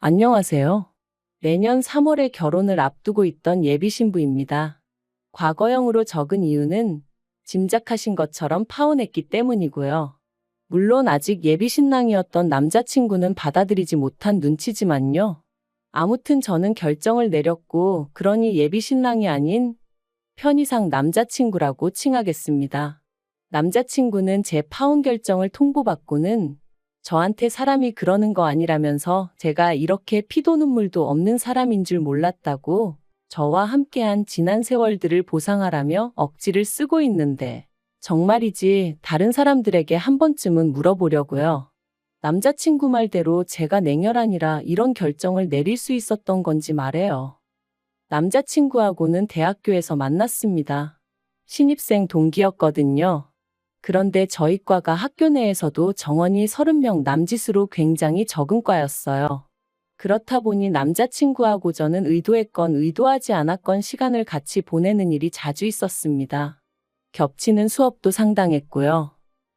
안녕하세요. 내년 3월에 결혼을 앞두고 있던 예비 신부입니다. 과거형으로 적은 이유는 짐작하신 것처럼 파혼했기 때문이고요. 물론 아직 예비 신랑이었던 남자친구는 받아들이지 못한 눈치지만요. 아무튼 저는 결정을 내렸고, 그러니 예비 신랑이 아닌 편의상 남자친구라고 칭하겠습니다. 남자친구는 제 파혼 결정을 통보받고는 저한테 사람이 그러는 거 아니라면서 제가 이렇게 피도 눈물도 없는 사람인 줄 몰랐다고 저와 함께한 지난 세월들을 보상하라며 억지를 쓰고 있는데, 정말이지 다른 사람들에게 한 번쯤은 물어보려고요. 남자친구 말대로 제가 냉혈한이라 이런 결정을 내릴 수 있었던 건지 말해요. 남자친구하고는 대학교에서 만났습니다. 신입생 동기였거든요. 그런데 저희 과가 학교 내에서도 정원이 30명 남짓으로 굉장히 적은 과였어요. 그렇다 보니 남자친구하고 저는 의도했건 의도하지 않았건 시간을 같이 보내는 일이 자주 있었습니다. 겹치는 수업도 상당했고요.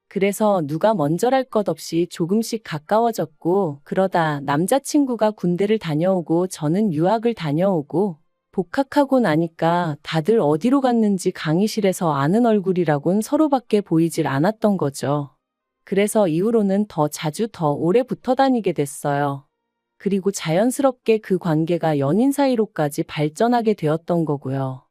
그래서 누가 먼저랄 것 없이 조금씩 가까워졌고, 그러다 남자친구가 군대를 다녀오고 저는 유학을 다녀오고, 복학하고 나니까 다들 어디로 갔는지 강의실에서 아는 얼굴이라곤 서로밖에 보이질 않았던 거죠. 그래서 이후로는 더 자주 더 오래 붙어 다니게 됐어요. 그리고 자연스럽게 그 관계가 연인 사이로까지 발전하게 되었던 거고요.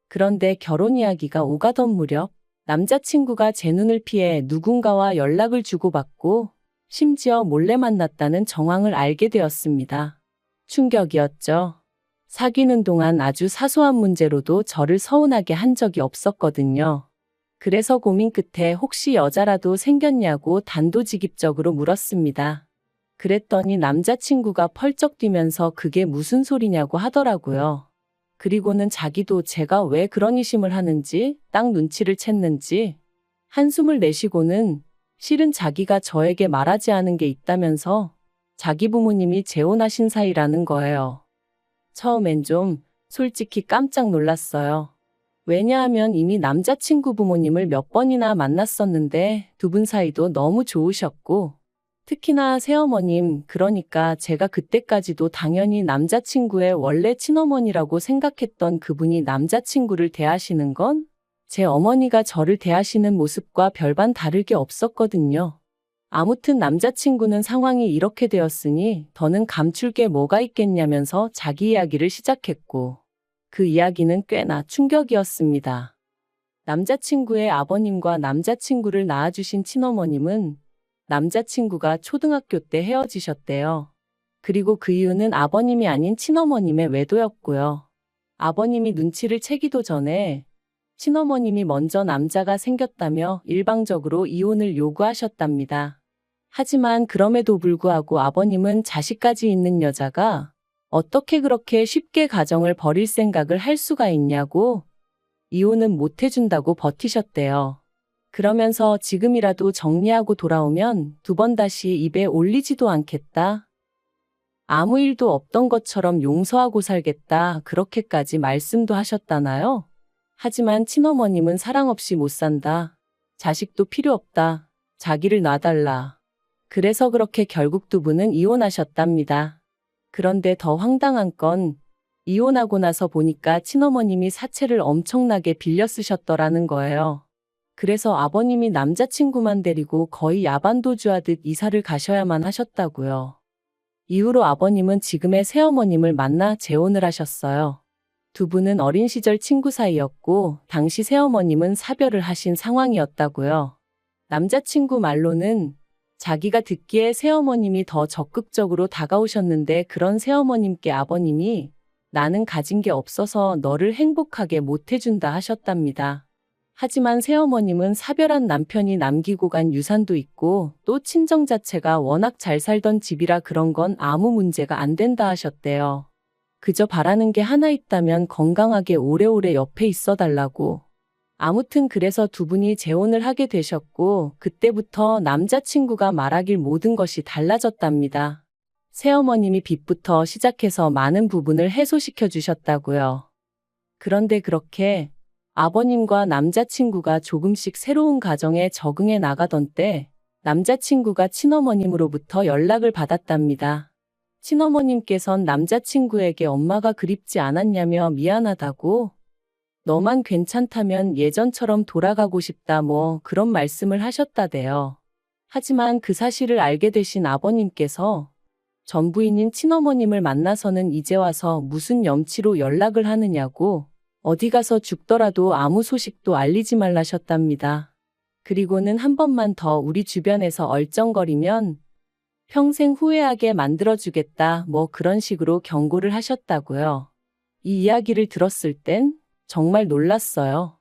그런데 결혼 이야기가 오가던 무렵, 남자친구가 제 눈을 피해 누군가와 연락을 주고받고 심지어 몰래 만났다는 정황을 알게 되었습니다. 충격이었죠. 사귀는 동안 아주 사소한 문제로도 저를 서운하게 한 적이 없었거든요. 그래서 고민 끝에 혹시 여자라도 생겼냐고 단도직입적으로 물었습니다. 그랬더니 남자친구가 펄쩍 뛰면서 그게 무슨 소리냐고 하더라고요. 그리고는 자기도 제가 왜 그런 의심을 하는지, 딱 눈치를 챘는지 한숨을 내쉬고는 실은 자기가 저에게 말하지 않은 게 있다면서 자기 부모님이 재혼하신 사이라는 거예요. 처음엔 좀 솔직히 깜짝 놀랐어요. 왜냐하면 이미 남자친구 부모님을 몇 번이나 만났었는데 두 분 사이도 너무 좋으셨고, 특히나 새어머님, 그러니까 제가 그때까지도 당연히 남자친구의 원래 친어머니라고 생각했던 그분이 남자친구를 대하시는 건 제 어머니가 저를 대하시는 모습과 별반 다를 게 없었거든요. 아무튼 남자친구는 상황이 이렇게 되었으니 더는 감출 게 뭐가 있겠냐면서 자기 이야기를 시작했고, 그 이야기는 꽤나 충격이었습니다. 남자친구의 아버님과 남자친구를 낳아주신 친어머님은 남자친구가 초등학교 때 헤어지셨대요. 그리고 그 이유는 아버님이 아닌 친어머님의 외도였고요. 아버님이 눈치를 채기도 전에 친어머님이 먼저 남자가 생겼다며 일방적으로 이혼을 요구하셨답니다. 하지만 그럼에도 불구하고 아버님은 자식까지 있는 여자가 어떻게 그렇게 쉽게 가정을 버릴 생각을 할 수가 있냐고 이혼은 못 해준다고 버티셨대요. 그러면서 지금이라도 정리하고 돌아오면 두 번 다시 입에 올리지도 않겠다. 아무 일도 없던 것처럼 용서하고 살겠다. 그렇게까지 말씀도 하셨다나요? 하지만 친어머님은 사랑 없이 못 산다. 자식도 필요 없다. 자기를 놔달라. 그래서 그렇게 결국 두 분은 이혼하셨답니다. 그런데 더 황당한 건 이혼하고 나서 보니까 친어머님이 사채를 엄청나게 빌려 쓰셨더라는 거예요. 그래서 아버님이 남자친구만 데리고 거의 야반도주하듯 이사를 가셔야만 하셨다고요. 이후로 아버님은 지금의 새어머님을 만나 재혼을 하셨어요. 두 분은 어린 시절 친구 사이였고 당시 새어머님은 사별을 하신 상황이었다고요. 남자친구 말로는 자기가 듣기에 새어머님이 더 적극적으로 다가오셨는데 그런 새어머님께 아버님이 나는 가진 게 없어서 너를 행복하게 못 해준다 하셨답니다. 하지만 새어머님은 사별한 남편이 남기고 간 유산도 있고 또 친정 자체가 워낙 잘 살던 집이라 그런 건 아무 문제가 안 된다 하셨대요. 그저 바라는 게 하나 있다면 건강하게 오래오래 옆에 있어 달라고. 아무튼 그래서 두 분이 재혼을 하게 되셨고 그때부터 남자친구가 말하길 모든 것이 달라졌답니다. 새어머님이 빚부터 시작해서 많은 부분을 해소시켜 주셨다고요. 그런데 그렇게 아버님과 남자친구가 조금씩 새로운 가정에 적응해 나가던 때 남자친구가 친어머님으로부터 연락을 받았답니다. 친어머님께선 남자친구에게 엄마가 그립지 않았냐며 미안하다고, 너만 괜찮다면 예전처럼 돌아가고 싶다 뭐 그런 말씀을 하셨다대요. 하지만 그 사실을 알게 되신 아버님께서 전 부인인 친어머님을 만나서는 이제 와서 무슨 염치로 연락을 하느냐고, 어디 가서 죽더라도 아무 소식도 알리지 말라셨답니다. 그리고는 한 번만 더 우리 주변에서 얼쩡거리면 평생 후회하게 만들어주겠다 뭐 그런 식으로 경고를 하셨다고요. 이 이야기를 들었을 땐 정말 놀랐어요.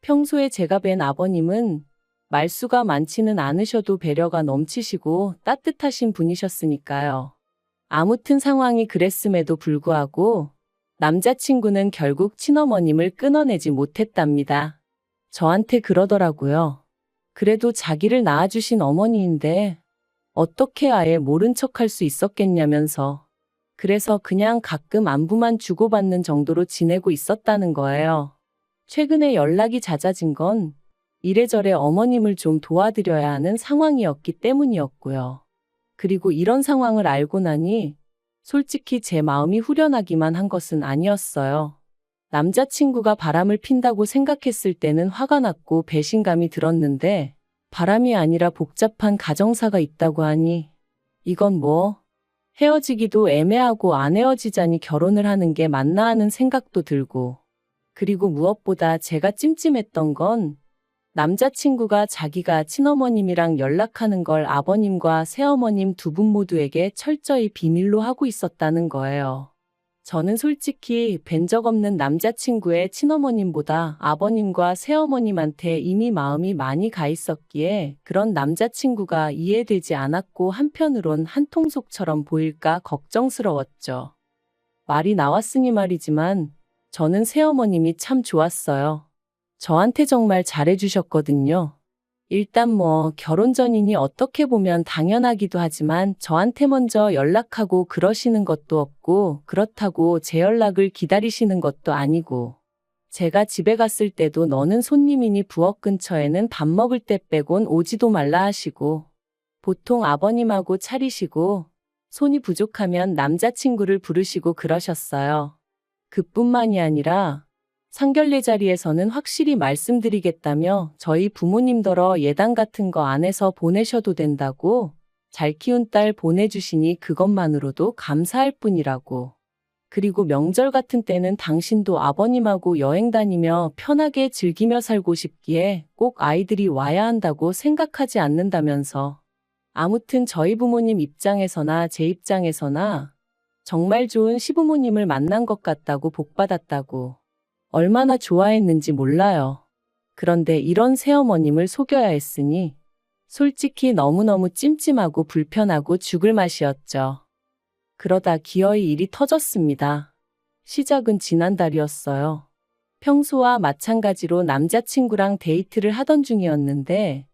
평소에 제가 뵌 아버님은 말수가 많지는 않으셔도 배려가 넘치시고 따뜻하신 분이셨으니까요. 아무튼 상황이 그랬음에도 불구하고 남자친구는 결국 친어머님을 끊어내지 못했답니다. 저한테 그러더라고요. 그래도 자기를 낳아주신 어머니인데 어떻게 아예 모른 척할 수 있었겠냐면서. 그래서 그냥 가끔 안부만 주고받는 정도로 지내고 있었다는 거예요. 최근에 연락이 잦아진 건 이래저래 어머님을 좀 도와드려야 하는 상황이었기 때문이었고요. 그리고 이런 상황을 알고 나니 솔직히 제 마음이 후련하기만 한 것은 아니었어요. 남자친구가 바람을 핀다고 생각했을 때는 화가 났고 배신감이 들었는데 바람이 아니라 복잡한 가정사가 있다고 하니 이건 뭐 헤어지기도 애매하고 안 헤어지자니 결혼을 하는 게 맞나 하는 생각도 들고, 그리고 무엇보다 제가 찜찜했던 건 남자친구가 자기가 친어머님이랑 연락하는 걸 아버님과 새어머님 두 분 모두에게 철저히 비밀로 하고 있었다는 거예요. 저는 솔직히 뵌 적 없는 남자친구의 친어머님보다 아버님과 새어머님한테 이미 마음이 많이 가 있었기에 그런 남자친구가 이해되지 않았고 한편으론 한통속처럼 보일까 걱정스러웠죠. 말이 나왔으니 말이지만 저는 새어머님이 참 좋았어요. 저한테 정말 잘해주셨거든요. 일단 뭐 결혼 전이니 어떻게 보면 당연하기도 하지만 저한테 먼저 연락하고 그러시는 것도 없고 그렇다고 제 연락을 기다리시는 것도 아니고, 제가 집에 갔을 때도 너는 손님이니 부엌 근처에는 밥 먹을 때 빼곤 오지도 말라 하시고, 보통 아버님하고 차리시고 손이 부족하면 남자친구를 부르시고 그러셨어요. 그뿐만이 아니라 상견례 자리에서는 확실히 말씀드리겠다며 저희 부모님더러 예단 같은 거 안 해서 보내셔도 된다고, 잘 키운 딸 보내주시니 그것만으로도 감사할 뿐이라고. 그리고 명절 같은 때는 당신도 아버님하고 여행 다니며 편하게 즐기며 살고 싶기에 꼭 아이들이 와야 한다고 생각하지 않는다면서. 아무튼 저희 부모님 입장에서나 제 입장에서나 정말 좋은 시부모님을 만난 것 같다고 복받았다고. 얼마나 좋아했는지 몰라요. 그런데 이런 새어머님을 속여야 했으니 솔직히 너무너무 찜찜하고 불편하고 죽을 맛이었죠. 그러다 기어이 일이 터졌습니다. 시작은 지난달이었어요. 평소와 마찬가지로 남자친구랑 데이트를 하던 중이었는데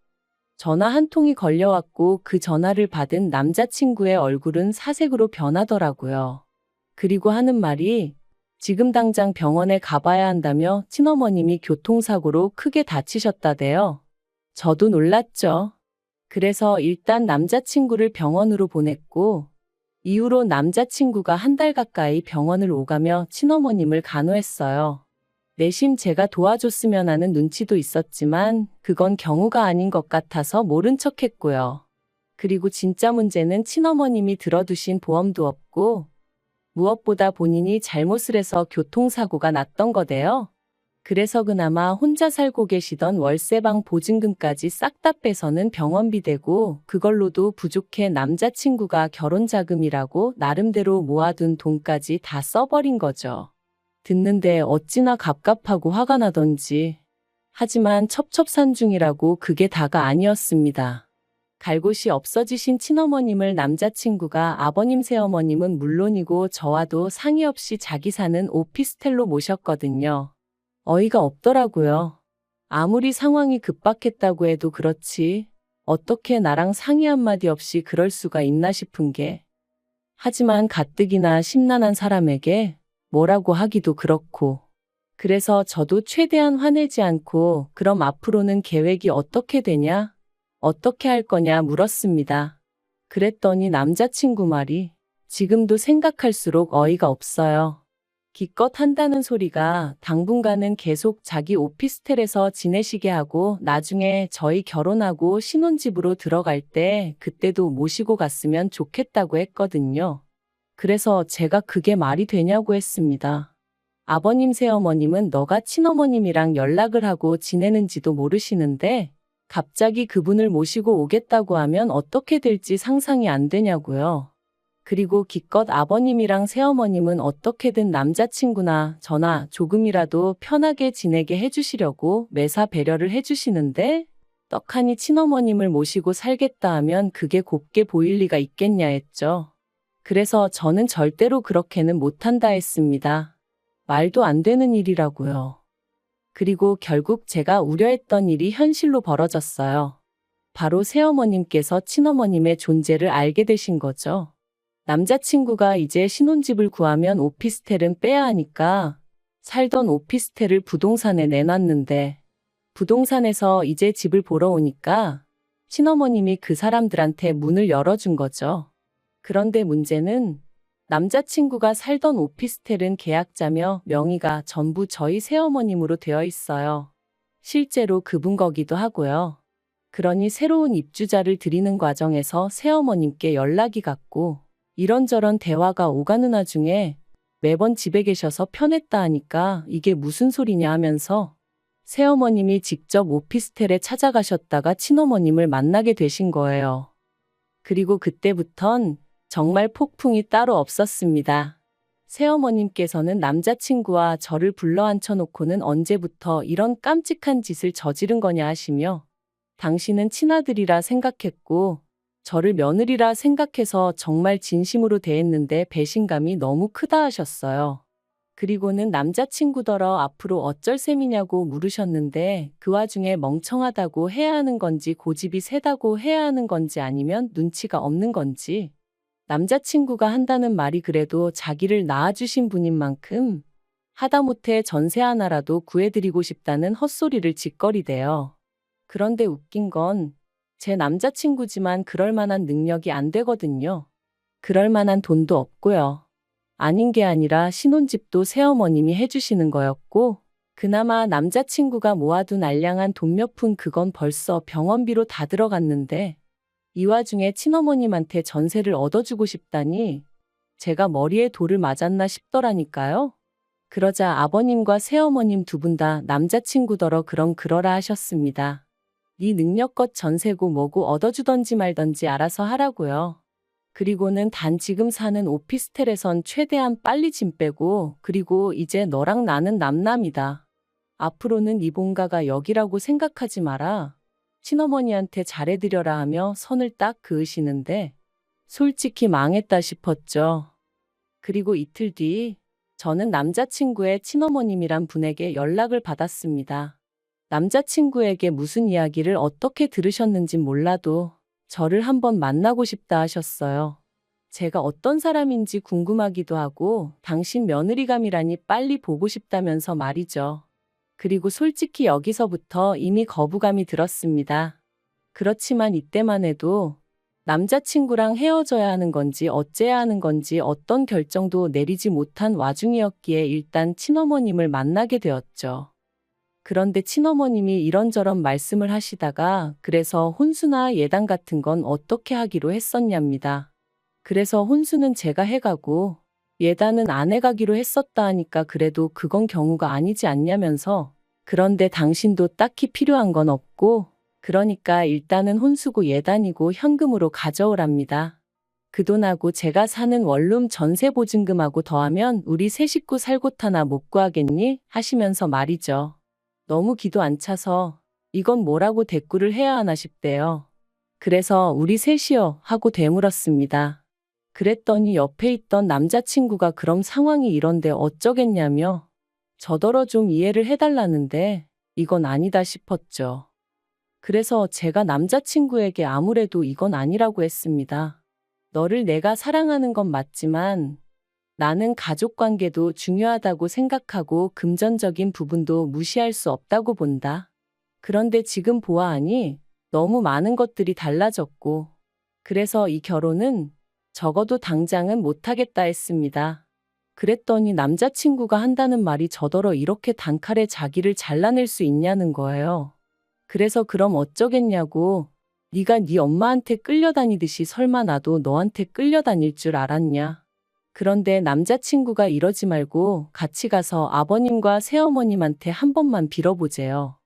전화 한 통이 걸려왔고 그 전화를 받은 남자친구의 얼굴은 사색으로 변하더라고요. 그리고 하는 말이 지금 당장 병원에 가봐야 한다며 친어머님이 교통사고로 크게 다치셨다대요. 저도 놀랐죠. 그래서 일단 남자친구를 병원으로 보냈고, 이후로 남자친구가 한 달 가까이 병원을 오가며 친어머님을 간호했어요. 내심 제가 도와줬으면 하는 눈치도 있었지만 그건 경우가 아닌 것 같아서 모른 척했고요. 그리고 진짜 문제는 친어머님이 들어두신 보험도 없고 무엇보다 본인이 잘못을 해서 교통사고가 났던 거대요. 그래서 그나마 혼자 살고 계시던 월세방 보증금까지 싹 다 빼서는 병원비 되고 그걸로도 부족해 남자친구가 결혼자금이라고 나름대로 모아둔 돈까지 다 써버린 거죠. 듣는데 어찌나 갑갑하고 화가 나던지. 하지만 첩첩산중이라고 그게 다가 아니었습니다. 갈 곳이 없어지신 친어머님을 남자친구가 아버님 새어머님은 물론이고 저와도 상의 없이 자기 사는 오피스텔로 모셨거든요. 어이가 없더라고요. 아무리 상황이 급박했다고 해도 그렇지 어떻게 나랑 상의 한마디 없이 그럴 수가 있나 싶은 게. 하지만 가뜩이나 심란한 사람에게 뭐라고 하기도 그렇고. 그래서 저도 최대한 화내지 않고 그럼 앞으로는 계획이 어떻게 되냐? 어떻게 할 거냐 물었습니다. 그랬더니 남자친구 말이 지금도 생각할수록 어이가 없어요. 기껏 한다는 소리가 당분간은 계속 자기 오피스텔에서 지내시게 하고 나중에 저희 결혼하고 신혼집으로 들어갈 때 그때도 모시고 갔으면 좋겠다고 했거든요. 그래서 제가 그게 말이 되냐고 했습니다. 아버님 새어머님은 너가 친어머님이랑 연락을 하고 지내는지도 모르시는데 갑자기 그분을 모시고 오겠다고 하면 어떻게 될지 상상이 안 되냐고요. 그리고 기껏 아버님이랑 새어머님은 어떻게든 남자친구나 저나 조금이라도 편하게 지내게 해주시려고 매사 배려를 해주시는데 떡하니 친어머님을 모시고 살겠다 하면 그게 곱게 보일 리가 있겠냐 했죠. 그래서 저는 절대로 그렇게는 못한다 했습니다. 말도 안 되는 일이라고요. 그리고 결국 제가 우려했던 일이 현실로 벌어졌어요. 바로 새어머님께서 친어머님의 존재를 알게 되신 거죠. 남자친구가 이제 신혼집을 구하면 오피스텔은 빼야 하니까 살던 오피스텔을 부동산에 내놨는데 부동산에서 이제 집을 보러 오니까 친어머님이 그 사람들한테 문을 열어준 거죠. 그런데 문제는 남자친구가 살던 오피스텔은 계약자며 명의가 전부 저희 새어머님으로 되어 있어요. 실제로 그분 거기도 하고요. 그러니 새로운 입주자를 들이는 과정에서 새어머님께 연락이 갔고 이런저런 대화가 오가는 와중에 매번 집에 계셔서 편했다 하니까 이게 무슨 소리냐 하면서 새어머님이 직접 오피스텔에 찾아가셨다가 친어머님을 만나게 되신 거예요. 그리고 그때부턴 정말 폭풍이 따로 없었습니다. 새어머님께서는 남자친구와 저를 불러 앉혀놓고는 언제부터 이런 깜찍한 짓을 저지른 거냐 하시며 당신은 친아들이라 생각했고 저를 며느리라 생각해서 정말 진심으로 대했는데 배신감이 너무 크다 하셨어요. 그리고는 남자친구더러 앞으로 어쩔 셈이냐고 물으셨는데 그 와중에 멍청하다고 해야 하는 건지 고집이 세다고 해야 하는 건지 아니면 눈치가 없는 건지 남자친구가 한다는 말이 그래도 자기를 낳아주신 분인 만큼 하다못해 전세 하나라도 구해드리고 싶다는 헛소리를 짓거리대요. 그런데 웃긴 건 제 남자친구지만 그럴 만한 능력이 안 되거든요. 그럴 만한 돈도 없고요. 아닌 게 아니라 신혼집도 새어머님이 해주시는 거였고 그나마 남자친구가 모아둔 알량한 돈 몇 푼 그건 벌써 병원비로 다 들어갔는데 이 와중에 친어머님한테 전세를 얻어주고 싶다니 제가 머리에 돌을 맞았나 싶더라니까요. 그러자 아버님과 새어머님 두 분 다 남자친구더러 그럼 그러라 하셨습니다. 네 능력껏 전세고 뭐고 얻어주던지 말던지 알아서 하라고요. 그리고는 단 지금 사는 오피스텔에선 최대한 빨리 짐 빼고 그리고 이제 너랑 나는 남남이다. 앞으로는 네 본가가 여기라고 생각하지 마라. 친어머니한테 잘해드려라 하며 선을 딱 그으시는데 솔직히 망했다 싶었죠. 그리고 이틀 뒤 저는 남자친구의 친어머님이란 분에게 연락을 받았습니다. 남자친구에게 무슨 이야기를 어떻게 들으셨는진 몰라도 저를 한번 만나고 싶다 하셨어요. 제가 어떤 사람인지 궁금하기도 하고 당신 며느리감이라니 빨리 보고 싶다면서 말이죠. 그리고 솔직히 여기서부터 이미 거부감이 들었습니다. 그렇지만 이때만 해도 남자친구랑 헤어져야 하는 건지 어째야 하는 건지 어떤 결정도 내리지 못한 와중이었기에 일단 친어머님을 만나게 되었죠. 그런데 친어머님이 이런저런 말씀을 하시다가 그래서 혼수나 예단 같은 건 어떻게 하기로 했었냐입니다. 그래서 혼수는 제가 해가고 예단은 안 해가기로 했었다 하니까 그래도 그건 경우가 아니지 않냐면서 그런데 당신도 딱히 필요한 건 없고 그러니까 일단은 혼수고 예단이고 현금으로 가져오랍니다. 그 돈하고 제가 사는 원룸 전세 보증금하고 더하면 우리 세 식구 살 곳 하나 못 구하겠니? 하시면서 말이죠. 너무 기도 안 차서 이건 뭐라고 대꾸를 해야 하나 싶대요. 그래서 우리 셋이요 하고 되물었습니다. 그랬더니 옆에 있던 남자친구가 그럼 상황이 이런데 어쩌겠냐며 저더러 좀 이해를 해달라는데 이건 아니다 싶었죠. 그래서 제가 남자친구에게 아무래도 이건 아니라고 했습니다. 너를 내가 사랑하는 건 맞지만 나는 가족관계도 중요하다고 생각하고 금전적인 부분도 무시할 수 없다고 본다. 그런데 지금 보아하니 너무 많은 것들이 달라졌고 그래서 이 결혼은 적어도 당장은 못하겠다 했습니다. 그랬더니 남자친구가 한다는 말이 저더러 이렇게 단칼에 자기를 잘라낼 수 있냐는 거예요. 그래서 그럼 어쩌겠냐고. 네가 네 엄마한테 끌려다니듯이 설마 나도 너한테 끌려다닐 줄 알았냐. 그런데 남자친구가 이러지 말고 같이 가서 아버님과 새어머님한테 한 번만 빌어보재요.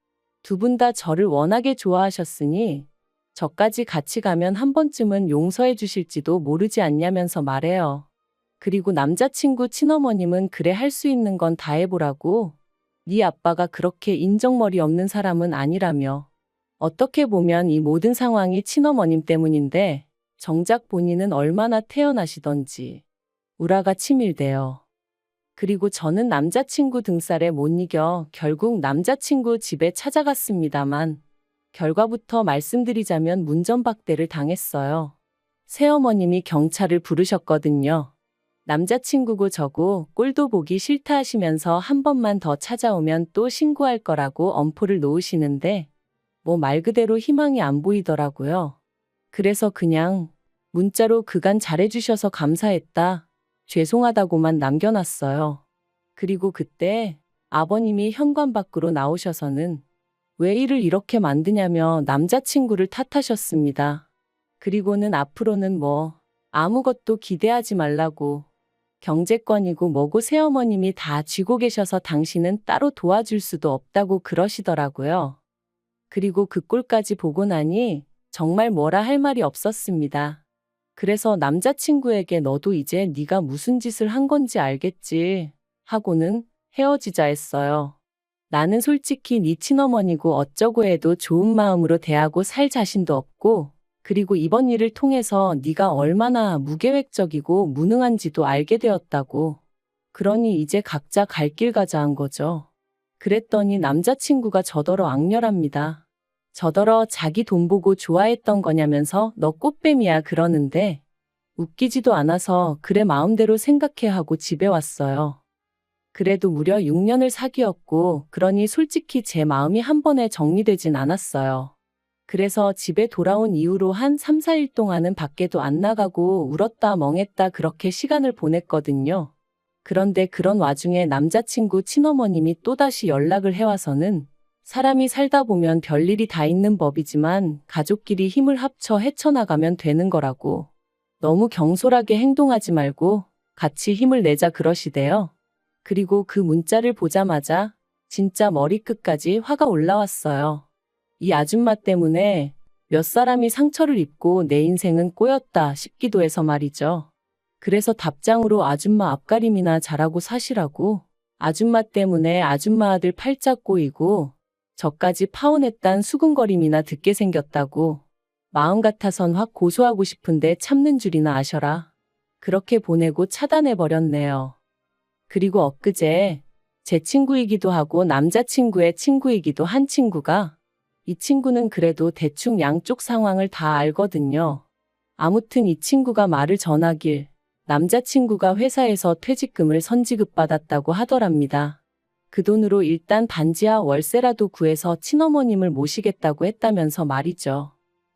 두 분 다 저를 워낙에 좋아하셨으니 저까지 같이 가면 한 번쯤은 용서해 주실지도 모르지 않냐면서 말해요. 그리고 남자친구 친어머님은 그래 할 수 있는 건 다 해보라고. 네 아빠가 그렇게 인정머리 없는 사람은 아니라며. 어떻게 보면 이 모든 상황이 친어머님 때문인데 정작 본인은 얼마나 태연하시던지 우라가 치밀대요. 그리고 저는 남자친구 등살에 못 이겨 결국 남자친구 집에 찾아갔습니다만 결과부터 말씀드리자면 문전박대를 당했어요. 새어머님이 경찰을 부르셨거든요. 남자친구고 저고 꼴도 보기 싫다 하시면서 한 번만 더 찾아오면 또 신고할 거라고 엄포를 놓으시는데 뭐 말 그대로 희망이 안 보이더라고요. 그래서 그냥 문자로 그간 잘해주셔서 감사했다. 죄송하다고만 남겨놨어요. 그리고 그때 아버님이 현관 밖으로 나오셔서는 왜 일을 이렇게 만드냐며 남자친구를 탓하셨습니다. 그리고는 앞으로는 뭐 아무것도 기대하지 말라고. 경제권이고 뭐고 새어머님이 다 쥐고 계셔서 당신은 따로 도와줄 수도 없다고 그러시더라고요. 그리고 그 꼴까지 보고 나니 정말 뭐라 할 말이 없었습니다. 그래서 남자친구에게 너도 이제 네가 무슨 짓을 한 건지 알겠지 하고는 헤어지자 했어요. 나는 솔직히 네 친어머니고 어쩌고 해도 좋은 마음으로 대하고 살 자신도 없고 그리고 이번 일을 통해서 네가 얼마나 무계획적이고 무능한지도 알게 되었다고. 그러니 이제 각자 갈 길 가자 한 거죠. 그랬더니 남자친구가 저더러 악렬합니다. 저더러 자기 돈 보고 좋아했던 거냐면서 너 꽃뱀이야 그러는데 웃기지도 않아서 그래 마음대로 생각해 하고 집에 왔어요. 그래도 무려 6년을 사귀었고 그러니 솔직히 제 마음이 한 번에 정리되진 않았어요. 그래서 집에 돌아온 이후로 한 3, 4일 동안은 밖에도 안 나가고 울었다 멍했다 그렇게 시간을 보냈거든요. 그런데 그런 와중에 남자친구 친어머님이 또다시 연락을 해와서는 사람이 살다 보면 별일이 다 있는 법이지만 가족끼리 힘을 합쳐 헤쳐나가면 되는 거라고. 너무 경솔하게 행동하지 말고 같이 힘을 내자 그러시대요. 그리고 그 문자를 보자마자 진짜 머리끝까지 화가 올라왔어요. 이 아줌마 때문에 몇 사람이 상처를 입고 내 인생은 꼬였다 싶기도 해서 말이죠. 그래서 답장으로 아줌마 앞가림이나 잘하고 사시라고. 아줌마 때문에 아줌마 아들 팔짝 꼬이고 저까지 파혼했단 수근거림이나 듣게 생겼다고. 마음 같아선 확 고소하고 싶은데 참는 줄이나 아셔라. 그렇게 보내고 차단해버렸네요. 그리고 엊그제 제 친구이기도 하고 남자친구의 친구이기도 한 친구가 이 친구는 그래도 대충 양쪽 상황을 다 알거든요. 아무튼 이 친구가 말을 전하길 남자친구가 회사에서 퇴직금을 선지급 받았다고 하더랍니다. 그 돈으로 일단 반지하 월세라도 구해서 친어머님을 모시겠다고 했다면서 말이죠.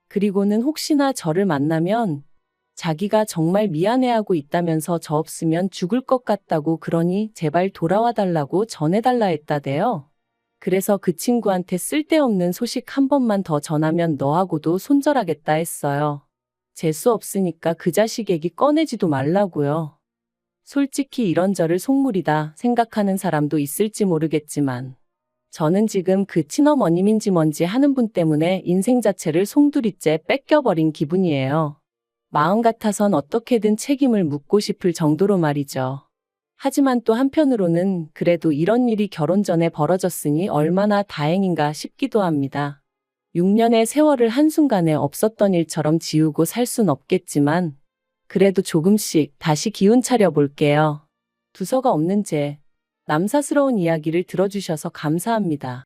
그리고는 혹시나 저를 만나면 자기가 정말 미안해하고 있다면서 저 없으면 죽을 것 같다고 그러니 제발 돌아와 달라고 전해달라 했다대요. 그래서 그 친구한테 쓸데없는 소식 한 번만 더 전하면 너하고도 손절하겠다 했어요. 재수 없으니까 그 자식 얘기 꺼내지도 말라고요. 솔직히 이런 저를 속물이다 생각하는 사람도 있을지 모르겠지만 저는 지금 그 친어머님인지 뭔지 하는 분 때문에 인생 자체를 송두리째 뺏겨버린 기분이에요. 마음 같아선 어떻게든 책임을 묻고 싶을 정도로 말이죠. 하지만 또 한편으로는 그래도 이런 일이 결혼 전에 벌어졌으니 얼마나 다행인가 싶기도 합니다. 6년의 세월을 한순간에 없었던 일처럼 지우고 살 순 없겠지만 그래도 조금씩 다시 기운 차려 볼게요. 두서가 없는 제 남사스러운 이야기를 들어주셔서 감사합니다.